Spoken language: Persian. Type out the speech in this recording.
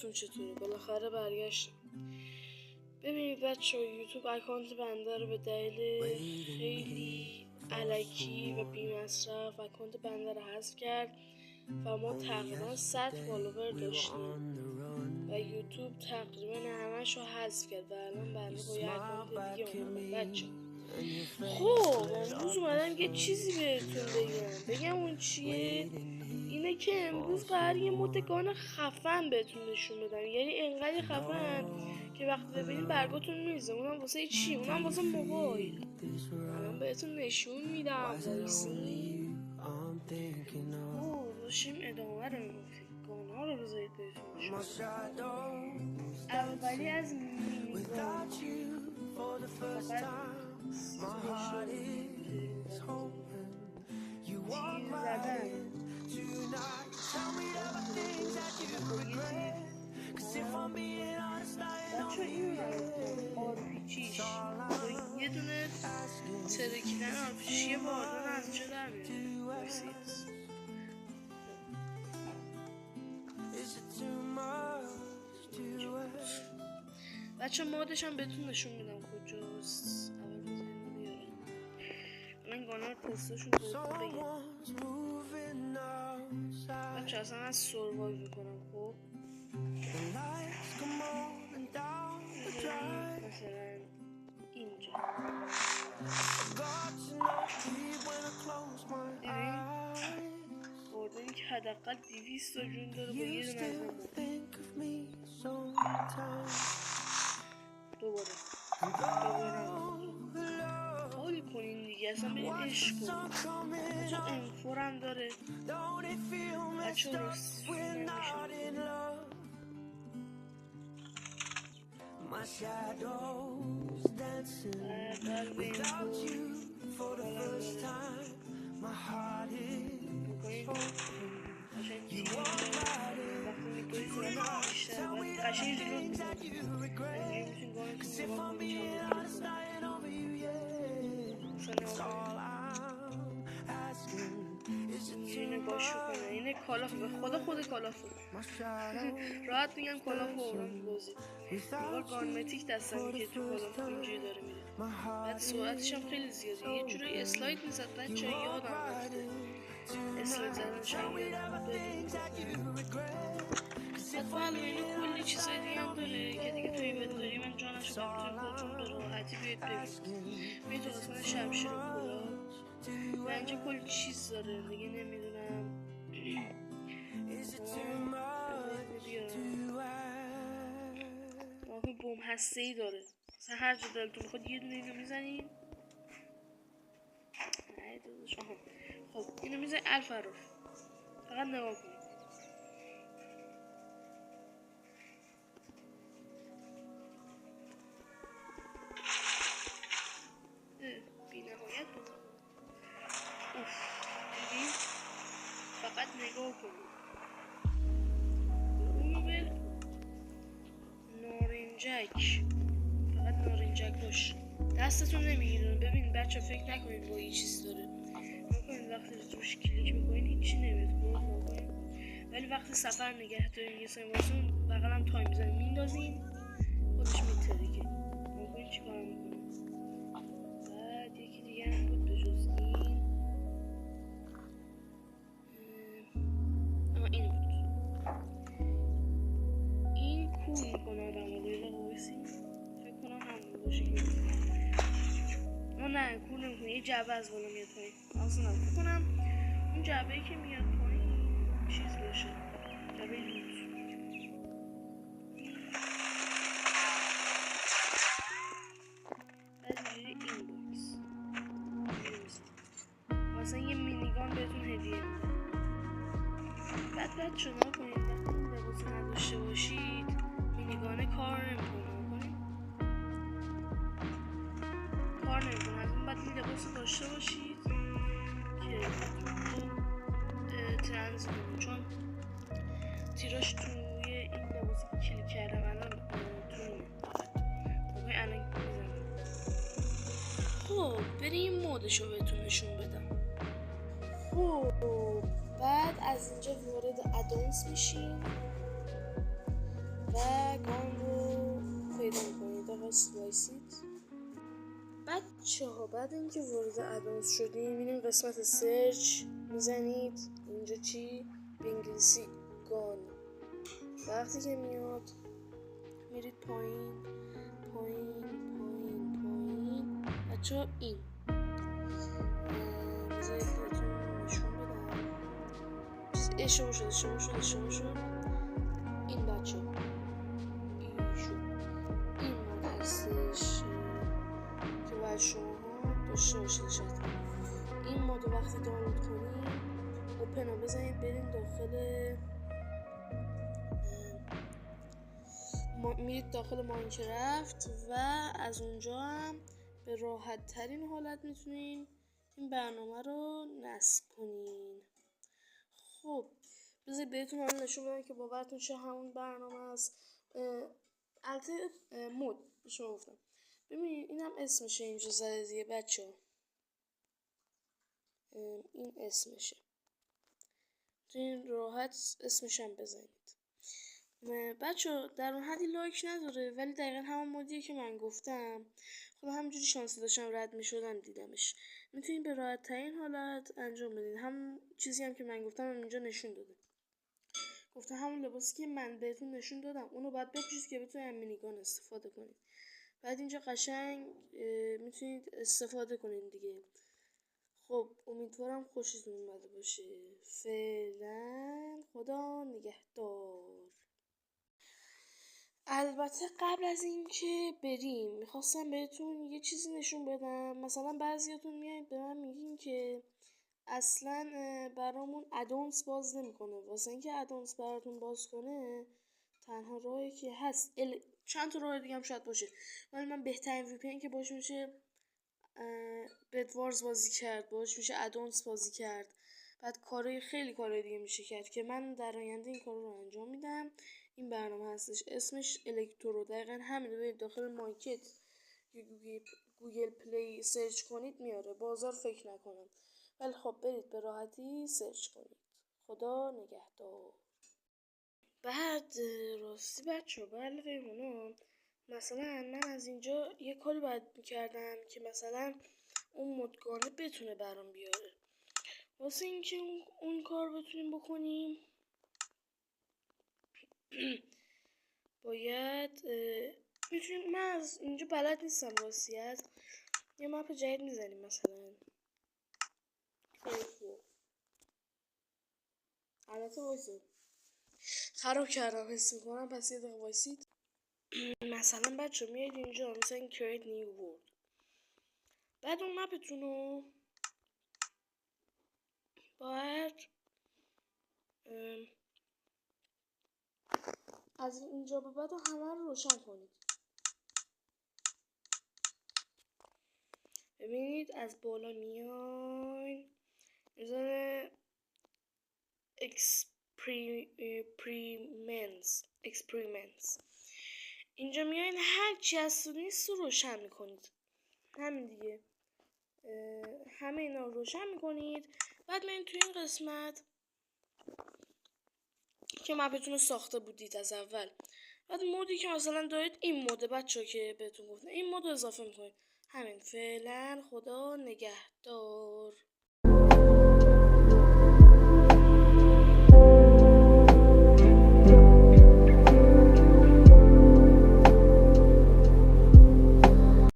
حالتون چطوره؟ بالاخره برگشتم. ببینید بچه ها، یوتیوب اکانت بنده رو به دلیل خیلی الکی و بی مصرف اکانت بنده رو حذف کرد و ما تقریبا 100 فالوور داشتیم و یوتیوب تقریبا همش رو حذف کرد و الان بنده با یه اکانت دیگه اومدم بچه. خب امروز اومدم یه چیزی بهتون بگم اون چیه؟ اینه که امروز قرار یه مدگان خفن بهتون نشون بدم، یعنی انقدر خفن که وقتی ببینید برگاتون میریزه. اونم واسه چی؟ اونم واسه موبایل. الان بهتون نشون میدم. وایسین. داشتیم ادامه رو گانا رو بذارید بهتون نشون بدم. اولی از مینیگان بچه این آرپیچیش یه دونه ترکیدن آرپیچی باردن از چه در میاد. بچه مادش هم بهتون نشون میدم کجاست. اول بذارید بیارم. من گانا رو تستاشون بهتون بگم. بچه اصلا از سروایو میکنم. خب مثلا اینجا بردنی که حداقل 200 تا جون داره با یه دونه از دوباره حالی کنین دیگه، اصلا بریم عشق کنین. چون انفور هم داره بچه ها رسیز نمیشه. My shadows dancing without you for the first time. My heart is open. You walk right in. Do you tell me the things that you regret? 'Cause if I'm being honest, lying over you, yeah. That's all I'm asking. اینه باشو کنه. اینه کالافه. به خدا خود کالافه. راحت میگم کالافه اوران بازی. انگار گانمتیک دستم که تو کالافه اینجوری داره میره. بعد سرعتش هم خیلی زیاده. یه جوری اسلاید میزد بچه یادم رفته. اسلاید زدن شاید یادم بعد اینو کلی چیزای دیگه هم داره که دیگه توی بداری من جانش رو توی خودتون به راحتی بیاید ببینید. میتونه اصلا شمشیر و کلا و اینجا کلی چیز داره دیگه نمیدونم. واقعا بوم هسته‌ای داره. مثلا هر جا دلتون میخواد یه دونه اینو میزنین. خب اینو میزنین الفراف. فقط نگاه کنید. بی نهایت بود. فقط نگاه کنید. اونو بل نارنجک. فقط نارنجک باش. دستتون نمیگیرون. ببین بچه فکر نکنید با یه چیز داره. نکنید وقتی روش کلیک میکنین هیچی نمیاد. ولی وقتی سفر نگه دارین یه سایماسون بقیل تایم میزنین میندازین خودش میترکه. نکنید چی کار میکنه. بعد یکی دیگه هم بود به جز این. این بود. این کول میکنه آدم رو لیله قویسی. فکر کنم همون باشه که نه کول نمیکنه. یه جعبه از بالا میاد پایین. اصلا فکر کنم اون جعبه‌ای که میاد پایین چیز باشه. جعبه لوت. بعد اینجوری این باکس مثلا یه مینیگان بهتون هدیه میده. بعد بچه ها کنید وقتی این لباس نداشته باشید مینیگانه کار نمیکنه. کار نمیکنه. از اون بعد این لباس داشته باشید که ترنز کنید. چون تیراش توی این لباسی که کلیک کردم الان تونه موقعی الان میزنم. خب بریم مودشو بهتون نشون بدم. خب بعد از اینجا وارد ادانس میشیم. و گام رو پیدا میکنید. آقا وایسید بچه ها. بعد اینکه وارد ادوانس شدیم میریم قسمت سرچ میزنید. اینجا چی؟ به انگلیسی گان. وقتی که میاد میرید پایین پایین پایین پایین. بچه ها این بذارید بهتون نشون بدم چیز اشتباه شد. این بچه این مود هستش که باید شما داشته باشید. شاید این مود وقتی دانلود کنید اوپن رو بزنید برید داخل میرید داخل ماینکرافت و از اونجا هم به راحت ترین حالت میتونین این برنامه رو نصب کنین. خب بذارید بهتون حالا نشون بدم که باورتون شه همون برنامه است. البته مود شما گفتم. ببینید اینم اسمشه اینجا زده دیگه بچه ها. این اسمشه، این راحت اسمشم بزنید. بچه در اون حدی لایک نداره ولی دقیقا همون مودیه که من گفتم. خب همونجوری شانسی داشتم رد می شدم دیدمش. میتونید به راحت ترین حالت انجام بدین. هم چیزی هم که من گفتم هم اینجا نشون داده. گفتم همون لباسی که من بهتون نشون دادم اونو باید بپوشید که بتونید از مینیگان استفاده کنید. بعد اینجا قشنگ میتونید استفاده کنید دیگه. خب امیدوارم خوشتون اومده باشه. فعلا خدا نگهدار. البته قبل از اینکه بریم میخواستم بهتون یه چیزی نشون بدم. مثلا بعضیاتون میایید به من میگین که اصلا برامون ادونس باز نمیکنه. واسه اینکه ادونس براتون باز کنه تنها راهی که هست چند تا راه دیگه هم شاید باشه ولی من بهترین وی پی ان که باش میشه بدوارز بازی کرد، باش میشه ادونس بازی کرد، بعد خیلی کارهای دیگه میشه کرد که من در آینده این کار رو انجام میدم. این برنامه هستش اسمش الکترو. دقیقا همینه. برید داخل مارکت گوگل پلی سرچ کنید میاره. بازار فکر نکنم ولی خب برید به راحتی سرچ کنید. خدا نگهدار. بعد راستی بچه به علاوه اونا مثلا من از اینجا یه کاری باید میکردم که مثلا اون مدگانه بتونه برام بیاره. واسه اینکه اون کار بتونیم بکنیم باید میتونیم. من از اینجا بلد نیستم راستیت. یه مپ جدید میزنیم مثلا. البته وایسید خراب کردم حس میکنم. پس یه دقیقه وایسید. مثلا بچه میاید اینجا مثلا create new world. بعد اون مپتون رو باید از اینجا به بعد همه رو روشن کنید. ببینید از بالا میاین میذاره experiments. اینجا میاین هر چی از نیست رو روشن میکنید. همین دیگه. همه اینا رو روشن میکنید. بعد میاین توی این قسمت که مپتون رو ساخته بودید از اول. بعد مودی که مثلا دارید این موده بچه که بهتون گفتم این مود رو اضافه میکنید. همین. فعلا خدا نگهدار.